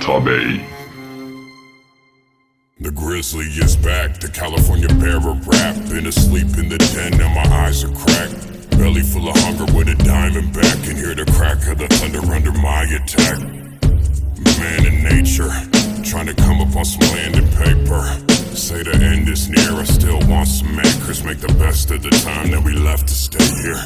Bey. The grizzly is back, the California bear of rap. Been asleep in the den, now my eyes are cracked. Belly full of hunger with a diamond back. And hear the crack of the thunder under my attack. Man in nature, trying to come up on some land and paper. Say the end is near, I still want some anchors. Make the best of the time that we left to stay here.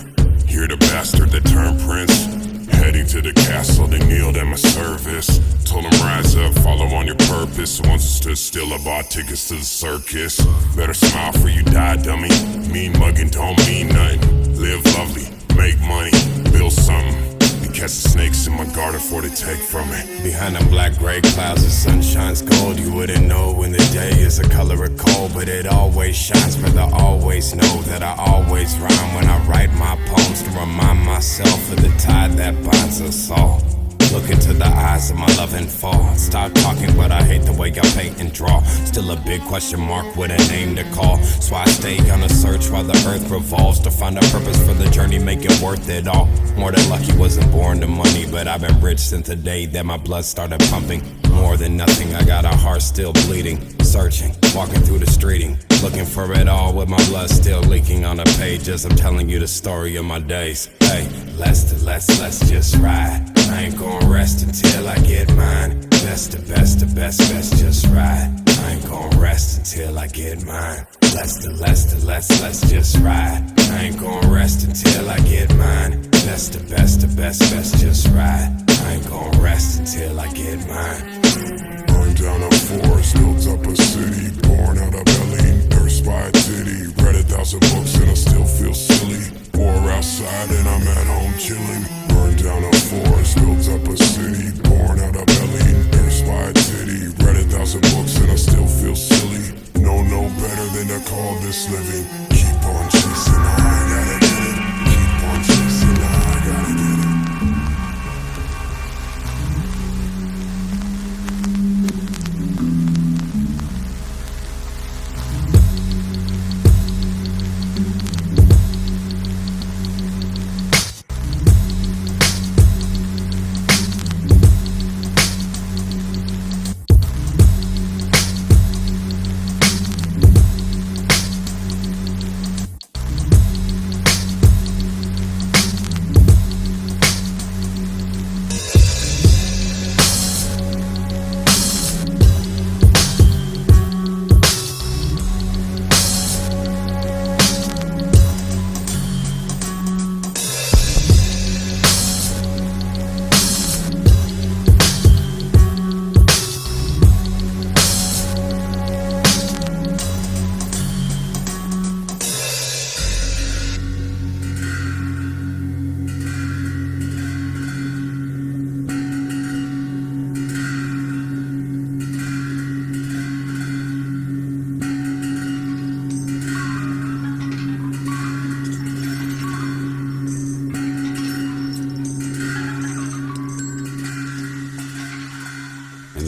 Hear the bastard that turned prince. Heading to the castle, they kneeled at my service. Told them rise up, follow on your purpose. Once I stood still, I bought tickets to the circus. Better smile for you die, dummy. Mean mugging don't mean nothing. Live lovely, make money, build something. And catch the snakes in my garden before they take from it. Behind them black gray clouds, the sun shines gold. You wouldn't know when the day is a color of coal, but it always shines. Brother, always know that I always rhyme when I write my poems to remind myself of the tide that binds us all. Look into the eyes of my loving fall. Stop talking, but I hate the way y'all paint and draw. Still a big question mark with a name to call. So I stay on a search while the earth revolves to find a purpose for the journey, make it worth it all. More than lucky, wasn't born to money, but I've been rich since the day that my blood started pumping. More than nothing, I got a heart still bleeding. Searching, walking through the streeting, looking for it all with my blood still leaking on the page as I'm telling you the story of my days. Hey, let's just ride. I ain't gonna rest until I get mine. Best, just ride. I ain't gonna rest until I get mine. Let's just ride. I ain't gonna rest until I get mine. Best, just ride. I ain't gonna rest until I get mine. Burned down a forest, built up a city. Born out of belly, nursed by a titty. Read 1,000 books and I still feel silly. War outside and I'm at home chilling. Burned down a forest, built up a city. Born out of belly, nursed by a titty. Read 1,000 books and I still feel silly. No better than to call this living. Keep on chasing, I gotta get it. Keep on chasing, I gotta get it.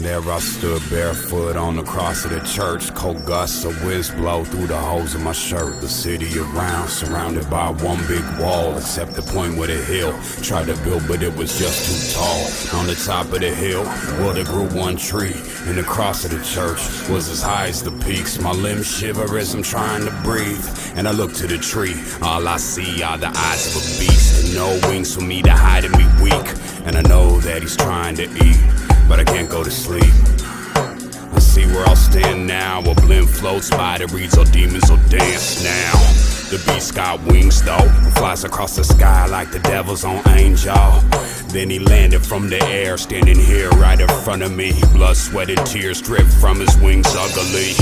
There I stood barefoot on the cross of the church. Cold gusts of whiz blow through the holes in my shirt. The city around, surrounded by one big wall, except the point where the hill tried to build, but it was just too tall. On the top of the hill, well, there grew one tree, and the cross of the church was as high as the peaks. My limbs shiver as I'm trying to breathe, and I look to the tree. All I see are the eyes of a beast, and no wings for me to hide and be weak. And I know that he's trying to eat, but I can't go to sleep. I see where I'll stand now. A blimp floats by that reads, "Oh, demons will dance now." The beast got wings though, flies across the sky like the devil's own angel. Then he landed from the air, standing here right in front of me. Blood, sweat, and tears drip from his wings ugly.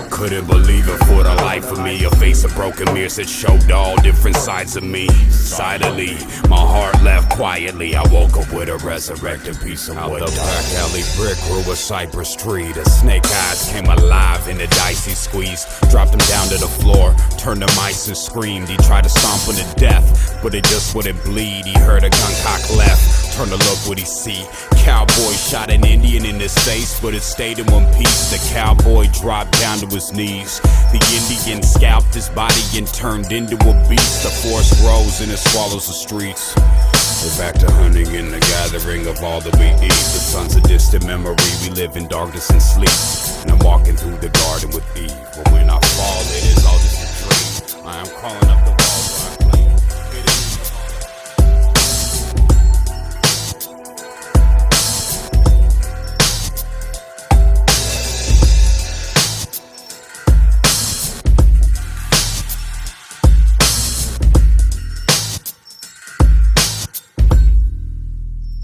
Couldn't believe it for the life of me. A face of broken mirrors that showed all different sides of me. Silently, my heart left quietly. I woke up with a resurrected piece of wood. Out the back alley brick grew a cypress tree. The snake eyes came alive in the dicey squeeze. Dropped him down to the floor, turned to mice and screamed. He tried to stomp him to death, but it just wouldn't bleed. He heard a gun cock left, turned to look what he see. Cowboy shot an Indian in his face, but it stayed in one piece. The cowboy dropped down to his knees. The Indian scalped his body and turned into a beast. The forest grows and it swallows the streets. We're back to hunting and the gathering of all that we eat. The sons of distant memory, we live in darkness and sleep. And I'm walking through the garden with Eve. But when I fall, it is all just a dream. I am crawling up the walls where I clean.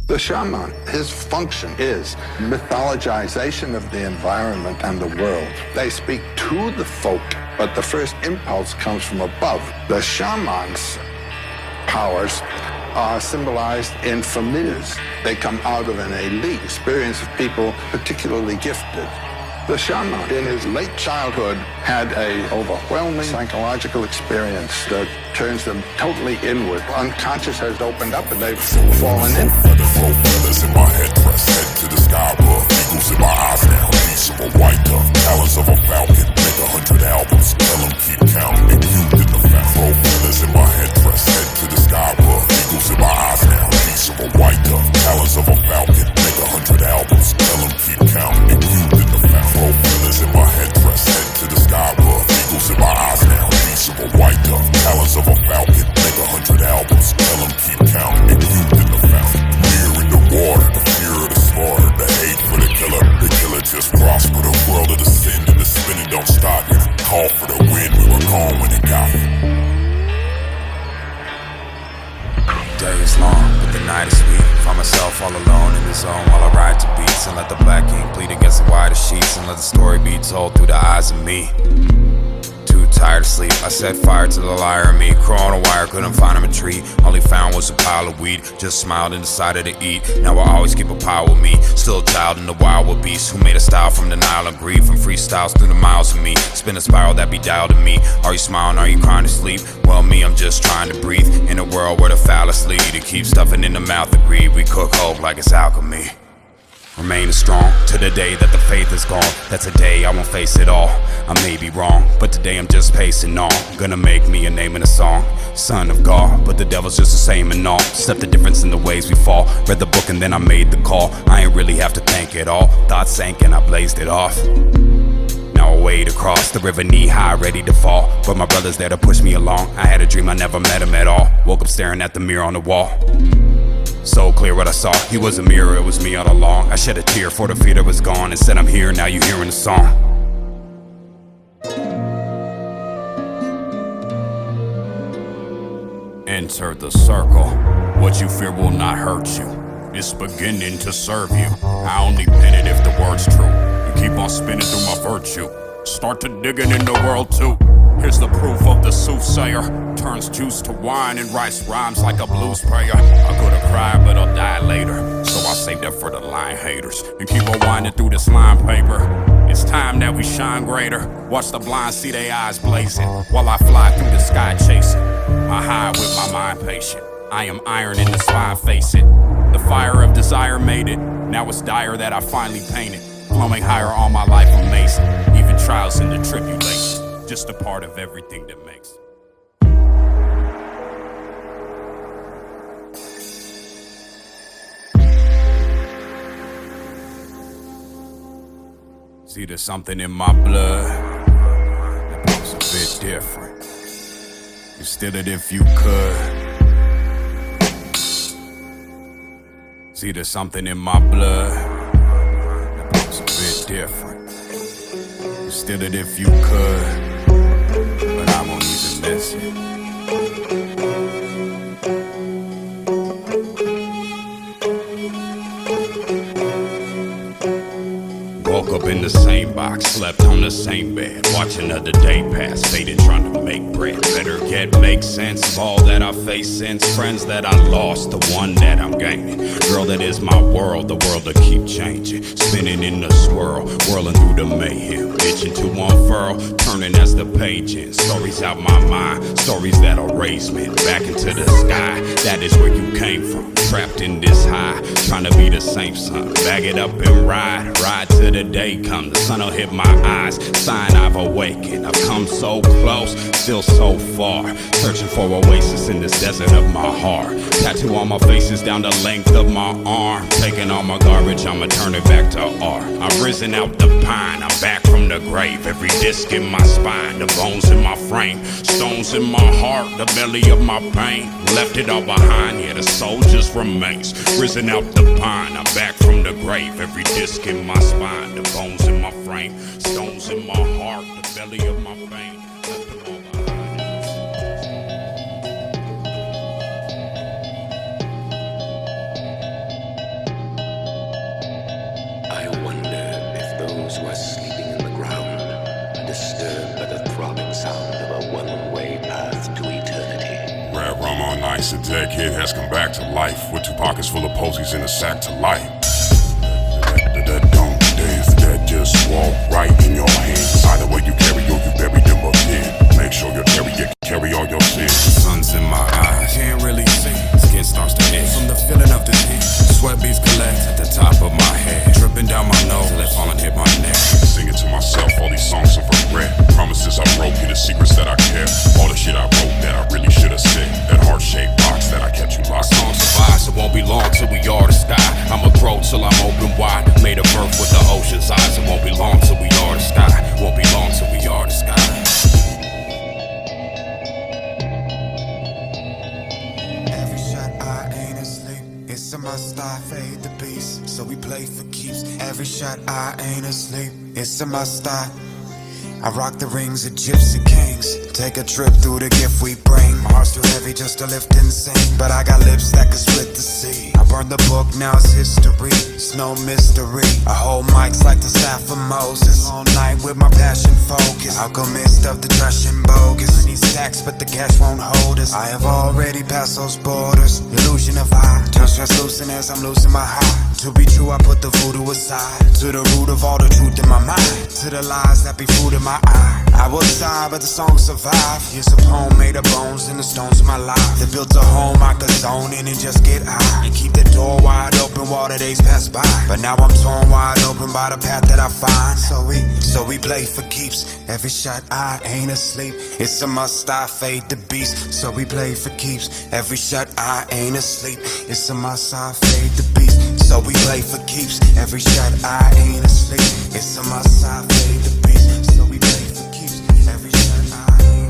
The shaman, his function is mythologization of the environment and the world. They speak to the folk, but the first impulse comes from above. The shaman's powers are symbolized in familiars. They come out of an elite experience of people particularly gifted. The shaman, in his late childhood, had an overwhelming psychological experience that turns them totally inward. Unconscious has opened up and they've fallen in. Feathers in my headdress, head to the sky above. Eagles in my eyes now, piece of a white dove. Talons of a falcon, make 100 albums. Tell them keep counting, and you did the fact. Feathers in my headdress, head to the sky above. Eagles in my eyes now, piece of a white dove. Talons of a falcon, make 100 albums. Tell them keep counting, and you did the fact. Feathers in my headdress, head to the sky above. Eagles in my eyes now, piece of a white dove. Talons of a falcon, make 100 albums. Tell them keep counting, and you did the fact. Fear in the water, the fear of the slaughter, the hate for the killer. The killer just prosper, the world of the sin and the spinning don't stop you. Call for the wind, we were gone when it got you. Day is long, but the night is sweet. Find myself all alone in the zone while I ride to beats and let the black ink bleed against the whiter sheets and let the story be told through the eyes of me. Too tired to sleep, I set fire to the liar in me. Crawl on a wire, couldn't find him a tree. All he found was a pile of weed. Just smiled and decided to eat. Now I always keep a pile with me. Still a child in the wild with beasts who made a style from the Nile of grief and freestyles through the miles of me. Spin a spiral that be dialed to me. Are you smiling? Are you crying to sleep? Well, me, I'm just trying to breathe in a world where the foulest lead. To keep stuffing in the mouth of greed. We cook hope like it's alchemy. Remaining strong to the day that the faith is gone. That's a day I won't face it all. I may be wrong, but today I'm just pacing on. Gonna make me a name in a song. Son of God, but the devil's just the same and all. Step the difference in the ways we fall. Read the book and then I made the call. I ain't really have to think it all. Thoughts sank and I blazed it off. Now I wade across the river knee high, ready to fall. But my brother's there to push me along. I had a dream, I never met him at all. Woke up staring at the mirror on the wall. So clear what I saw, he was a mirror, it was me all along. I shed a tear for the fear that was gone and said I'm here, now you hearing the song. Enter the circle, what you fear will not hurt you. It's beginning to serve you. I only pen it if the word's true. You keep on spinning through my virtue. Start to digging in the world too. Here's the proof of the soothsayer. Turns juice to wine and writes rhymes like a blues player. I could've cried, but I'll die later. So I saved that for the lying haters. And keep on winding through this line paper. It's time that we shine greater. Watch the blind see their eyes blazing. While I fly through the sky chasing. I hide with my mind patient. I am iron in the spine, face it. The fire of desire made it. Now it's dire that I finally painted. Flowing higher all my life amazing. Even trials and the tribulations. Just a part of everything that makes. See, there's something in my blood that feels a bit different. You steal it if you could. See, there's something in my blood that feels a bit different. You steal it if you could. But I won't even miss it. Woke up in the same box, slept on the same bed. Watch another day pass, faded trying to make bread. Better yet, make sense of all that I faced since. Friends that I lost, the one that I'm gaining. Girl, that is my world, the world that keep changing. Spinning in the swirl. swirl, whirling through the mayhem, itching to unfurl, turning as the page ends. Stories out my mind, stories that'll raise me back into the sky. That is where you came from, trapped in this high, trying to be the same son. Bag it up and ride till the day come. The sun'll hit my eyes, sign I've awakened. I've come so close, still so far, searching for oasis in this desert of my heart. Tattoo on my face is down the length of my arm. Taking all my garbage, I'ma turn it back to art. I'm risen out the pine, I'm back from the grave. Every disc in my spine, the bones in my frame, stones in my heart, the belly of my pain. Left it all behind, yeah, the soul just remains. Risen out the pine, I'm back from the grave. Every disc in my spine, the bones in my frame, stones in my heart, the belly of my pain. Left it all behind. I wonder if those who are sleeping in the ground are disturbed by the throbbing sound of a one-way path to eternity. Red rum on ice, a dead kid has come back to life with 2 pockets full of posies in a sack to light. That don't days that just walk right in your hands. Either way you carry or you bury them again. Make sure you carry all your sins. The sun's in my eyes, can't really see. Skin starts to itch from the feeling of the heat. Sweat beads collect at the top of my head, dripping down my nose till it fall and hit my neck. Singing to myself all these songs of regret. Promises I broke, hidden secrets that I kept. All the shit I wrote that I really should have said. That heart-shaped box that I kept you locked in. Song survives, it won't be long till we are the sky. I'ma grow till I'm open wide, made of earth with the ocean's eyes. It won't be long till we are the sky. Won't be long till we are the sky. Every shot I ain't asleep. It's a must I fade the beast, so we play for keeps. Every shot I ain't asleep. It's a must I rock the rings of gypsy kings. Take a trip through the gift we bring. My heart's too heavy just to lift and sing, but I got lips that can split the sea. I burned the book, now it's history. It's no mystery. I hold mics like the staff of Moses. All night with my passion focused. Alchemist of the trash and bogus. I need stacks, but the cash won't hold us. I have already passed those borders. Illusion of I turns translucent as I'm losing my high. To be true, I put the voodoo aside. To the root of all the truth in my mind. To the lies that be food in my eye. I will die, but the song survive. Here's a poem made of bones and the stones of my life. That built a home I could zone in and just get high. And keep the door wide open while the days pass by. But now I'm torn wide open by the path that I find. So we play for keeps. Every shot I ain't asleep. It's a must I fade the beast. So we play for keeps. Every shot I ain't asleep. It's a must I fade the beast. So we play for keeps. Every shot I ain't asleep. It's a must I fade the beast. So we play for keeps. Every shot I ain't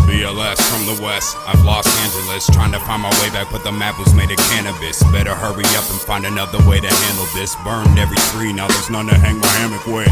BLS from the west, I've Los Angeles, trying to find my way back, but the map was made of cannabis. Better hurry up and find another way to handle this. Burned every tree, now there's none to hang my hammock with.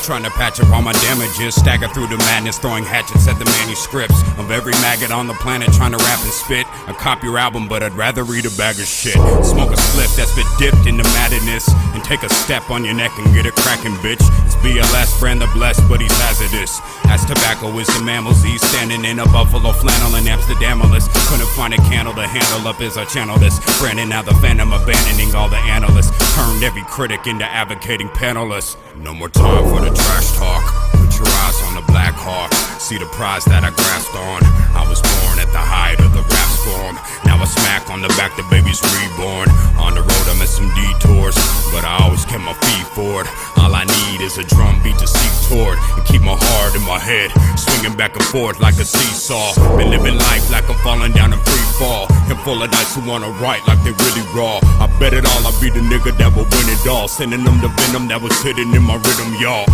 Trying to patch up all my damages, stagger through the madness, throwing hatchets at the manuscripts of every maggot on the planet, trying to rap and spit. I cop your album, but I'd rather read a bag of shit. Smoke a spliff that's been dipped into madness, and take a step on your neck and get it cracking, bitch. It's BLS, brand the blessed, but he's hazardous. As tobacco is the mammals, he's standing in a buffalo flannel in Amsterdamalis. Couldn't find a candle to handle up as I channel this. Brandon, now the phantom, abandoning all the analysts. Turned every critic into advocating panelists. No more time for the trash talk. Put your eyes on the Black Hawk. See the prize that I grasped on. I was born at the height of the rap storm. Now I smack on the back, the baby's reborn. On the road I made some detours, but I always kept my feet forward. All I need is a drum beat to seek toward, and keep my heart in my head, swinging back and forth like a seesaw. Been living life like I'm falling down a free fall, and full of dice who wanna write like they really raw. I bet it all, I'll be the nigga that will win it all, sending them the venom that was hidden in my rhythm, y'all.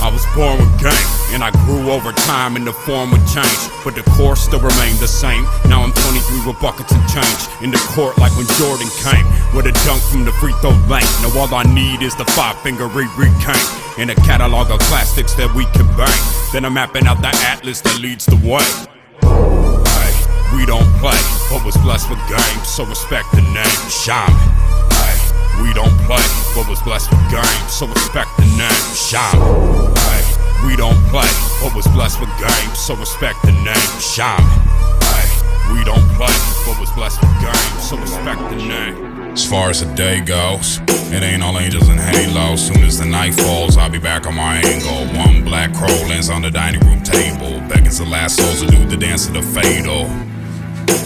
I was born with game, and I grew over time, and the form would change, but the core still remained the same. Now I'm 23 with buckets and change, in the court like when Jordan came, with a dunk from the free throw lane. Now all I need is the 5-finger cane, and a catalog of classics that we can bang. Then I'm mapping out the atlas that leads the way. We don't play, but was blessed with game, so respect the name, Shaman. We don't play, but was blessed with game, so respect the name, Shaman. We don't play, but was blessed with game, so respect the name. Shaman, hey, we don't play, but was blessed with game, so respect the name. As far as the day goes, it ain't all angels and halos. Soon as the night falls, I'll be back on my angle. One black crow lands on the dining room table, beckons the last souls to do the dance of the fatal.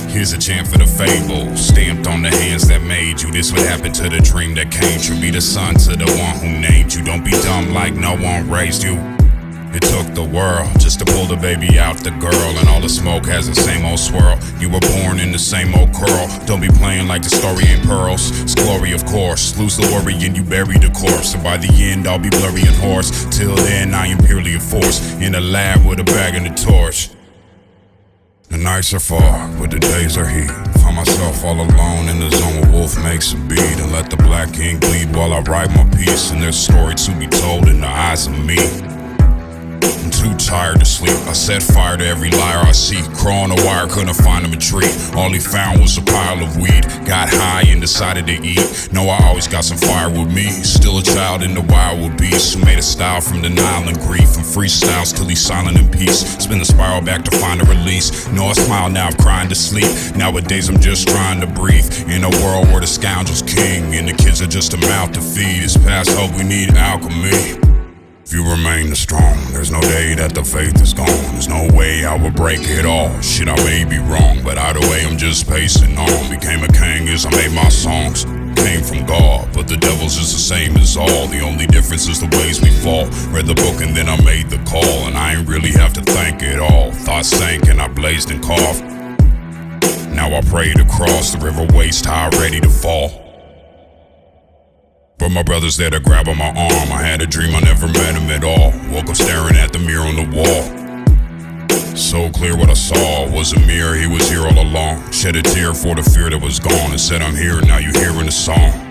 Here's a chant for the fable, stamped on the hands that made you. This would happen to the dream that came true. Be the son to the one who named you. Don't be dumb like no one raised you. It took the world just to pull the baby out the girl, and all the smoke has the same old swirl. You were born in the same old curl. Don't be playing like the story ain't pearls. It's glory, of course. Lose the worry and you bury the corpse, and by the end I'll be blurry and hoarse. Till then I am purely a force, in a lab with a bag and a torch. The nights are far, but the days are heat. Find myself all alone in the zone where wolf makes a beat, and let the black ink bleed while I write my piece. And there's a story to be told in the eyes of me. I'm too tired to sleep. I set fire to every liar I see. Crawl on a wire, couldn't find him a tree. All he found was a pile of weed. Got high and decided to eat. Know I always got some fire with me. Still a child in the wild with beasts, who made a style from denial and grief, and freestyles till he's silent in peace. Spin the spiral back to find a release. Know I smile now, I'm crying to sleep. Nowadays I'm just trying to breathe. In a world where the scoundrel's king and the kids are just a mouth to feed. It's past hope, we need alchemy. If you remain strong, there's no day that the faith is gone. There's no way I will break it all. Shit, I may be wrong, but either way I'm just pacing on. Became a king as I made my songs. Came from God, but the devil's is the same as all. The only difference is the ways we fall. Read the book and then I made the call, and I ain't really have to thank it all. Thoughts sank and I blazed and coughed. Now I pray to cross the river waist high, ready to fall. But my brother's there to grab on my arm. I had a dream, I never met him at all. Woke up staring at the mirror on the wall. So clear what I saw was a mirror, he was here all along. Shed a tear for the fear that was gone, and said I'm here, now you hearing the song.